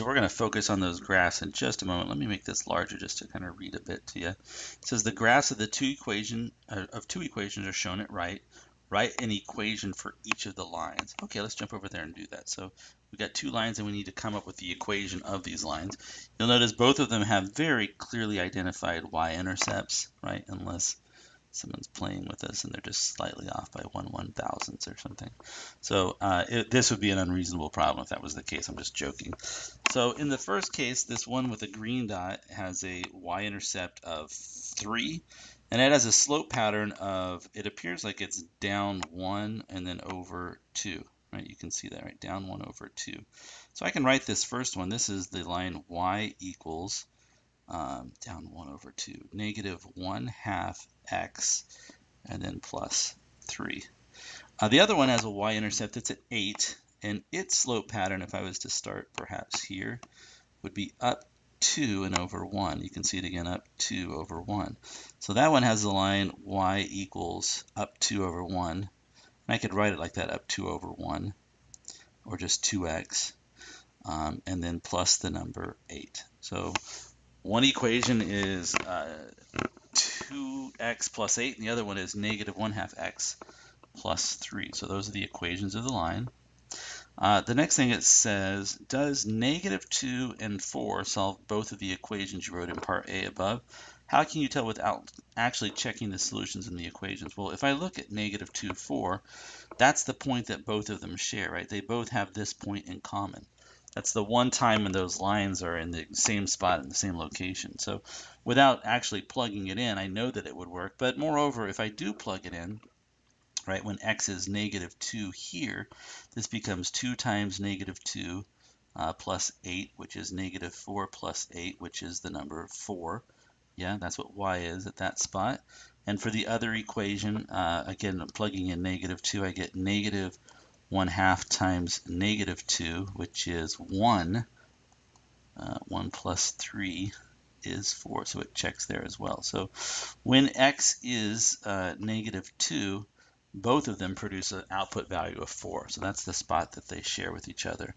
We're going to focus on those graphs in just a moment. Let me make this larger just to kind of read a bit to you. It says the graphs of the two equations are shown at right. Write an equation for each of the lines. Okay, let's jump over there and do that. So we've got two lines and we need to come up with the equation of these lines. You'll notice both of them have very clearly identified y-intercepts, right? Unless someone's playing with us and they're just slightly off by 1/1000th or something. So this would be an unreasonable problem if that was the case. I'm just joking. So in the first case, this one with a green dot has a y-intercept of 3, and it has a slope pattern of, it appears like it's down 1 and then over 2. Right, you can see that, right? Down 1 over 2. So I can write this first one. This is the line y equals down 1 over 2, negative 1/2 x, and then plus 3. The other one has a y-intercept that's at 8, and its slope pattern, if I was to start perhaps here, would be up 2 and over 1. You can see it again, up 2 over 1. So that one has the line y equals up 2 over 1. And I could write it like that, up 2 over 1, or just 2x, and then plus the number 8. So one equation is 2x plus 8, and the other one is negative 1/2 x plus 3. So those are the equations of the line. The next thing it says, does negative 2 and 4 solve both of the equations you wrote in part A above? How can you tell without actually checking the solutions in the equations? Well, if I look at negative 2, 4, that's the point that both of them share, right? They both have this point in common. That's the one time when those lines are in the same spot in the same location. So without actually plugging it in, I know that it would work. But moreover, if I do plug it in, right, when x is negative 2 here, this becomes 2 times negative 2 plus 8, which is negative 4 plus 8, which is the number 4. Yeah, that's what y is at that spot. And for the other equation, again, plugging in negative 2, I get negative 1/2 times negative 2, which is 1. 1 plus 3 is 4, so it checks there as well. So when x is negative 2, both of them produce an output value of 4. So that's the spot that they share with each other.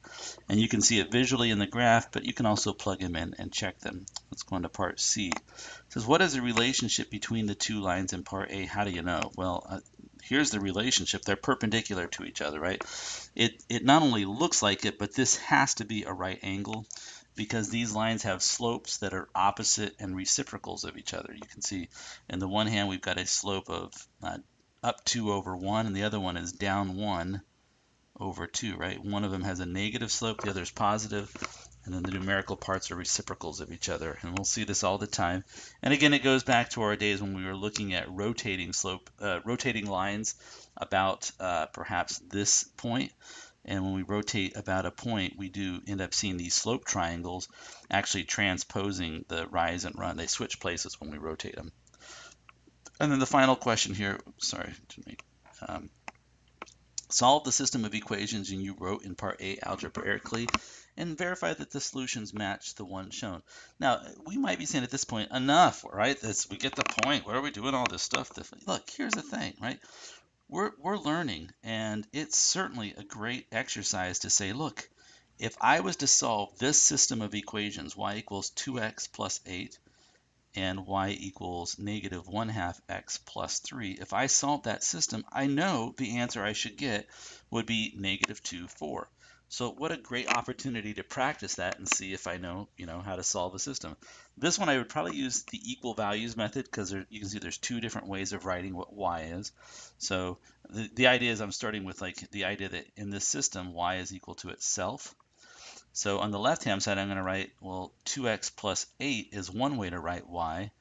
And you can see it visually in the graph, but you can also plug them in and check them. Let's go on to part C. It says, what is the relationship between the two lines in part A? How do you know? Well, here's the relationship. They're perpendicular to each other, right? It not only looks like it, but this has to be a right angle because these lines have slopes that are opposite and reciprocals of each other. You can see in the one hand we've got a slope of up 2 over 1, and the other one is down 1 over 2, right? One of them has a negative slope, the other is positive, and then the numerical parts are reciprocals of each other. And we'll see this all the time. And again, it goes back to our days when we were looking at rotating lines about perhaps this point. And when we rotate about a point, we do end up seeing these slope triangles actually transposing the rise and run. They switch places when we rotate them. And then the final question here, sorry, solve the system of equations you wrote in part A algebraically and verify that the solutions match the one shown. Now, we might be saying at this point, enough, right? We get the point. What are we doing all this stuff? Look, here's the thing, right? We're learning, and it's certainly a great exercise to say, look, if I was to solve this system of equations, y equals 2x plus 8, and y equals negative 1/2 x plus 3. If I solve that system, I know the answer I should get would be negative 2, 4. So what a great opportunity to practice that and see if I know, how to solve a system. This one I would probably use the equal values method because you can see there's two different ways of writing what y is. So the idea is I'm starting with like the idea that in this system y is equal to itself. So on the left-hand side, I'm going to write, well, 2x plus 8 is one way to write y,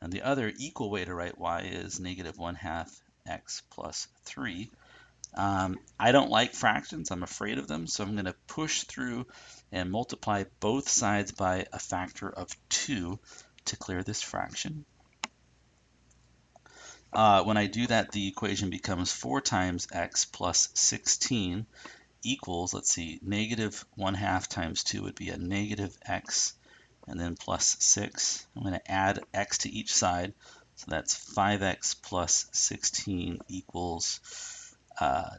and the other equal way to write y is negative 1/2 x plus 3. I don't like fractions. I'm afraid of them, so I'm going to push through and multiply both sides by a factor of 2 to clear this fraction. When I do that, the equation becomes 4 times x plus 16 equals, let's see, negative 1/2 times 2 would be a negative x, and then plus 6. I'm going to add x to each side, so that's 5x plus 16 equals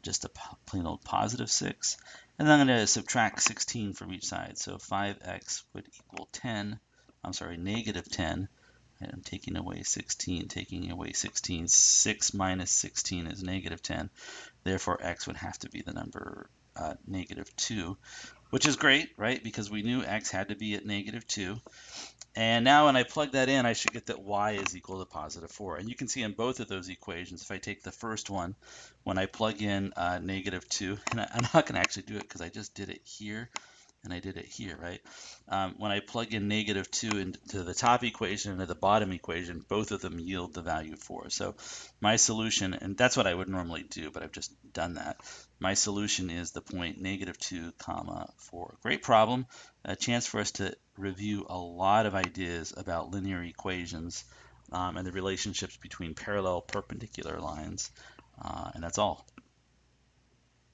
just a plain old positive 6. And then I'm going to subtract 16 from each side. So 5x would equal 10. I'm sorry, negative 10. And I'm taking away 16, taking away 16. 6 minus 16 is negative 10. Therefore, x would have to be the number negative 2, which is great, right? Because we knew x had to be at negative 2. And now when I plug that in, I should get that y is equal to positive 4. And you can see in both of those equations, if I take the first one, when I plug in negative 2, and I'm not going to actually do it because I just did it here, and I did it here, right? When I plug in negative 2 into the top equation and to the bottom equation, both of them yield the value 4. So my solution, and that's what I would normally do, but I've just done that. My solution is the point negative 2 comma 4. Great problem, a chance for us to review a lot of ideas about linear equations and the relationships between parallel perpendicular lines. And that's all.